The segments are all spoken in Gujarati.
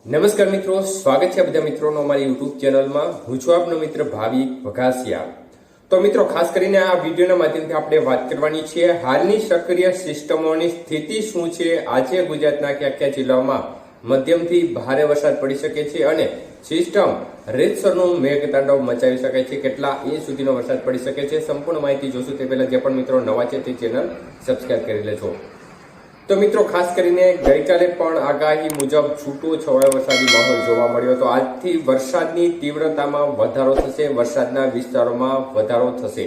નમસ્કાર મિત્રો, સ્વાગત છે બધા મિત્રોનો અમારી યુટ્યુબ ચેનલમાં. હું છું આપનો મિત્ર ભાવિક વઘાસિયા. તો મિત્રો, ખાસ કરીને આ વિડીયોના માધ્યમથી આપણે વાત કરવાની છે હાલની સક્રિય સિસ્ટમોની સ્થિતિ શું છે. આજે ગુજરાતના કયા કયા જિલ્લાઓમાં મધ્યમથી ભારે વરસાદ પડી શકે છે અને સિસ્ટમ રીતસરનું મેઘતાંડવ મચાવી શકે છે, કેટલા ઇંચ સુધીનો વરસાદ પડી શકે છે. સંપૂર્ણ માહિતી જોશું તે પહેલા જે પણ મિત્રો નવા છે તે ચેનલ સબસ્ક્રાઇબ કરી લેજો. તો મિત્રો, ખાસ કરીને ગઈકાલે પણ આગાહી મુજબ છૂટો છવાયો વરસાદી માહોલ જોવા મળ્યો હતો. આજથી વરસાદની તીવ્રતામાં વધારો થશે, વરસાદના વિસ્તારોમાં વધારો થશે.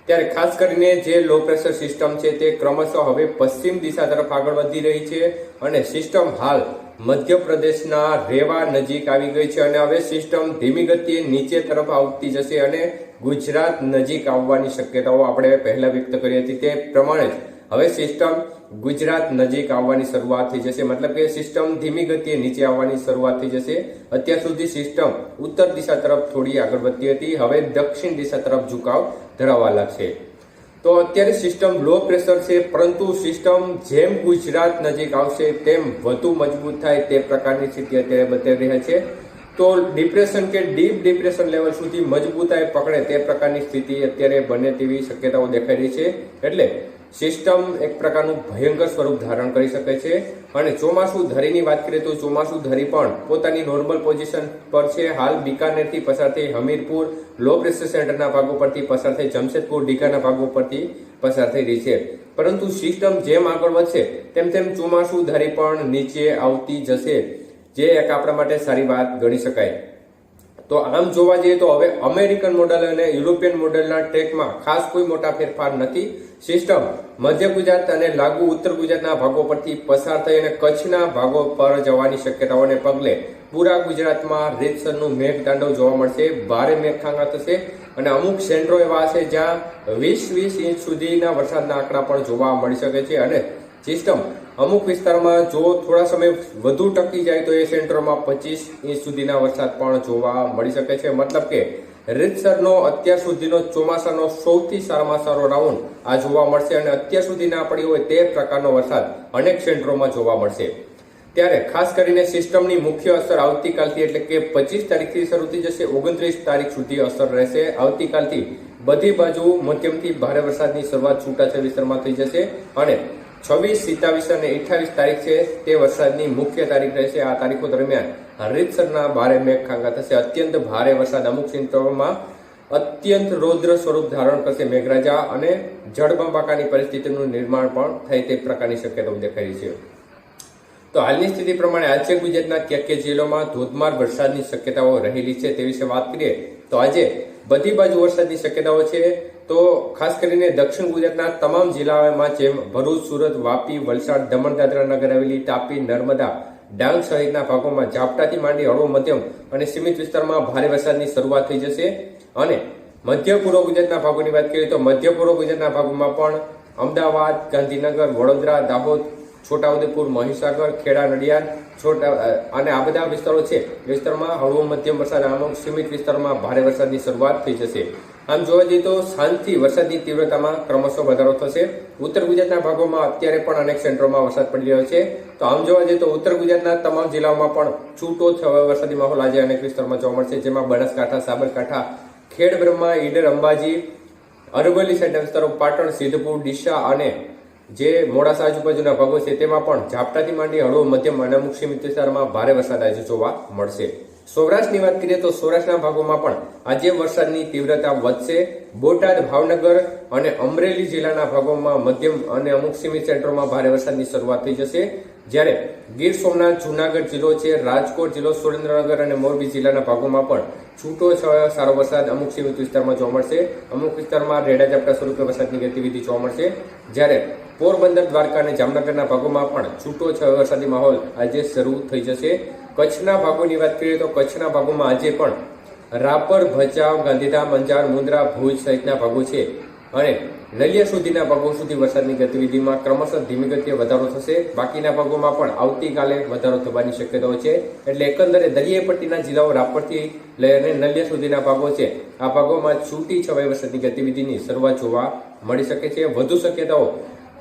ત્યારે ખાસ કરીને જે લો પ્રેશર સિસ્ટમ છે તે ક્રમશઃ હવે પશ્ચિમ દિશા તરફ આગળ વધી રહી છે અને સિસ્ટમ હાલ મધ્યપ્રદેશના રેવા નજીક આવી ગઈ છે અને હવે સિસ્ટમ ધીમી ગતિએ નીચે તરફ આવતી જશે અને ગુજરાત નજીક આવવાની શક્યતાઓ આપણે પહેલા વ્યક્ત કરી હતી તે પ્રમાણે જ હવે સિસ્ટમ ગુજરાત નજીક આવવાની શરૂઆત થઈ જશે. મતલબ કે સિસ્ટમ ધીમી ગતિએ નીચે આવવાની શરૂઆત થઈ જશે. અત્યાર સુધી સિસ્ટમ ઉત્તર દિશા તરફ થોડી આગળ વધતી હતી, હવે દક્ષિણ દિશા તરફ ઝુકાવ ધરાવવા લાગશે. તો અત્યારે સિસ્ટમ લો પ્રેશર છે, પરંતુ સિસ્ટમ જેમ ગુજરાત નજીક આવશે તેમ વધુ મજબૂત થાય તે પ્રકારની સ્થિતિ અત્યારે બતાવી રહ્યા છે. તો ડિપ્રેશન કે ડીપ ડિપ્રેશન લેવલ સુધી મજબૂતાઈ પકડે તે પ્રકારની સ્થિતિ અત્યારે બને તેવી શક્યતાઓ દેખાઈ રહી છે. એટલે સિસ્ટમ એક પ્રકારનું ભયંકર સ્વરૂપ ધારણ કરી શકે છે. અને ચોમાસુ ધરીની વાત કરીએ તો ચોમાસુ ધરી પણ પોતાની નોર્મલ પોઝિશન પર છે. હાલ બિકાનેરથી પસાર થઈ હમીરપુર લો પ્રેશર સેન્ટરના ભાગો પરથી પસાર થઈ જમશેદપુર ડીગાના ભાગો પરથી પસાર થઈ રહી છે. પરંતુ સિસ્ટમ જેમ આગળ વધશે તેમ તેમ ચોમાસુ ધરી પણ નીચે આવતી જશે, જે એક આપણા માટે સારી વાત ગણી શકાય. તો આમ જોવા જઈએ તો હવે અમેરિકન મોડેલ અને યુરોપિયન મોડેલના ટ્રેકમાં ખાસ કોઈ મોટા ફેરફાર નથી. સિસ્ટમ મધ્ય ગુજરાત અને લાગુ ઉત્તર ગુજરાતના ભાગો પરથી પસાર થઈ અને કચ્છના ભાગો પર જવાની શક્યતાઓને પગલે પૂરા ગુજરાતમાં રીતસરનું મેઘતાંડવ જોવા મળશે. ભારે મેઘખાંગા થશે અને અમુક સેન્ટરો એવા છે જ્યાં 20 ઇંચ સુધીના વરસાદના આંકડા પણ જોવા મળી શકે છે. અને સિસ્ટમ અમુક વિસ્તારમાં જો થોડા સમય વધુ ટકી જાય તો એ સેન્ટરોમાં 25 ઇંચ સુધીના વરસાદ પણ જોવા મળી શકે છે. મતલબ કે રીતસરનો અત્યાર સુધીનો ચોમાસાનો સૌથી સારામાં સારો રાઉન્ડ આ જોવા મળશે અને અત્યાર સુધી ના પડ્યો હોય તે પ્રકારનો વરસાદ અનેક સેન્ટરોમાં જોવા મળશે. ત્યારે ખાસ કરીને સિસ્ટમની મુખ્ય અસર આવતીકાલથી એટલે કે 25 તારીખથી શરૂ થઈ જશે, 29 તારીખ સુધી અસર રહેશે. આવતીકાલથી બધી બાજુ મધ્યમથી ભારે વરસાદની શરૂઆત છૂટાછવાયા વિસ્તારમાં થઈ જશે અને 26, 27 અને 28 તારીખ છે તે વરસાદની મુખ્ય તારીખ રહેશે. આ તારીખો દરમિયાન રીતસરના ભારે મેઘખાંગા થશે. અત્યંત ભારે વરસાદ અમુક ક્ષેત્રોમાં અત્યંત રૌદ્ર સ્વરૂપ ધારણ કરશે મેઘરાજા અને જળબંબાકારની પરિસ્થિતિનું નિર્માણ પણ થાય તે પ્રકારની શક્યતાઓ દેખાઈ રહી છે. તો હાલની સ્થિતિ પ્રમાણે આજે ગુજરાતના કયા જિલ્લામાં ધોધમાર વરસાદની શક્યતાઓ રહેલી છે તે વિશે વાત કરીએ તો આજે બધી બાજુ વરસાદની શક્યતાઓ છે. તો ખાસ કરીને દક્ષિણ ગુજરાતના તમામ જિલ્લાઓમાં જેમ ભરૂચ, સુરત, વાપી, વલસાડ, દમણ, દાદરા, નગર હવેલી, તાપી, નર્મદા, ડાંગ સહિતના ભાગોમાં ઝાપટાથી માંડી હળવો મધ્યમ અને સીમિત વિસ્તારમાં ભારે વરસાદની શરૂઆત થઈ જશે. અને મધ્ય પૂર્વ ગુજરાતના ભાગોની વાત કરીએ તો મધ્ય પૂર્વ ગુજરાતના ભાગોમાં પણ અમદાવાદ, ગાંધીનગર, વડોદરા, દાહોદ, છોટાઉદેપુર, મહીસાગર, ખેડા, નડિયાદ અને આ બધા વિસ્તારો છે એ વિસ્તારમાં હળવો મધ્યમ વરસાદ, અમુક સીમિત વિસ્તારોમાં ભારે વરસાદની શરૂઆત થઈ જશે. આમ જોવા જઈએ તો શાંતિ વરસાદની તીવ્રતામાં ક્રમશઃ વધારો થશે. ઉત્તર ગુજરાતના ભાગોમાં અત્યારે પણ અનેક સેન્ટરોમાં વરસાદ પડી રહ્યો છે. તો આમ જોવા જઈએ તો ઉત્તર ગુજરાતના તમામ જિલ્લાઓમાં પણ છૂટો છવાયો વરસાદી માહોલ આજે અનેક વિસ્તારમાં જોવા મળશે, જેમાં બનાસકાંઠા, સાબરકાંઠા, ખેડ બ્રહ્મા, ઈડર, અંબાજી, અરવલ્લી સાઈડના વિસ્તારો, પાટણ, સિદ્ધપુર, ડીસા અને જે મોડાસા આજુબાજુના ભાગો છે તેમાં પણ ઝાપટાથી માંડી હળવો મધ્યમ અને અમુક સીમિત વિસ્તારમાં ભારે વરસાદ આજે જોવા મળશે. સૌરાષ્ટ્રની વાત કરીએ તો સૌરાષ્ટ્રના ભાગોમાં પણ આજે વરસાદની તીવ્રતા વધશે. બોટાદ, ભાવનગર અને અમરેલી જિલ્લાના ભાગોમાં મધ્યમ અને અમુક સીમિત સેન્ટરોમાં ભારે વરસાદની શરૂઆત થઈ જશે. જ્યારે ગીર સોમનાથ, જૂનાગઢ જિલ્લો છે, રાજકોટ જિલ્લો, સુરેન્દ્રનગર અને મોરબી જિલ્લાના ભાગોમાં પણ છૂટો છવાયો સારો વરસાદ અમુક સીમિત વિસ્તારમાં જોવા મળશે. અમુક વિસ્તારમાં રેડા ઝાપટા સ્વરૂપે વરસાદની ગતિવિધિ જોવા મળશે. જ્યારે પોરબંદર, દ્વારકા અને જામનગરના ભાગોમાં પણ છૂટો છવાયો વરસાદી માહોલ આજે શરૂ થઈ જશે. કચ્છના ભાગોની વાત કરીએ તો કચ્છના ભાગોમાં આજે પણ રાપર, ભચાઉ, ગાંધીધામ, અંજાર, મુન્દ્રા, ભુજ સહિતના ભાગો છે અને નલિયા સુધીના ભાગો સુધી વરસાદની ગતિવિધિમાં ક્રમશઃ ધીમી ગતિએ વધારો થશે. બાકીના ભાગોમાં પણ આવતીકાલે વધારો થવાની શક્યતાઓ છે. એટલે એકંદરે દરિયાઈ પટ્ટીના જિલ્લાઓ રાપરથી લઈને નલિયા સુધીના ભાગો છે આ ભાગોમાં છૂટી છવાઈ વરસાદની ગતિવિધિની શરૂઆત જોવા મળી શકે છે. વધુ શક્યતાઓ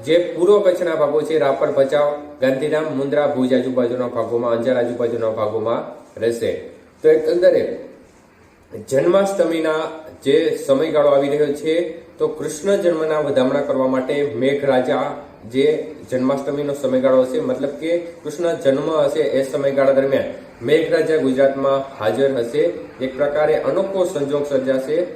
જે પૂર્વ કચ્છના ભાગો છે રાપર, ભચાઉ, ગાંધીધામ, મુન્દ્રા, ભુજ આજુબાજુના ભાગોમાં, અંજાર આજુબાજુના ભાગોમાં રહેશે. તો એકંદરે જન્માષ્ટમીના જે સમયગાળો આવી રહ્યો છે તો કૃષ્ણ જન્મના વધામણા કરવા માટે મેઘરાજા જે જન્માષ્ટમીનો સમયગાળો હશે, મતલબ કે કૃષ્ણ જન્મ હશે એ સમયગાળા દરમિયાન મેઘરાજા ગુજરાતમાં હાજર હશે. એક પ્રકારે અનોખો સંજોગ સર્જાશે.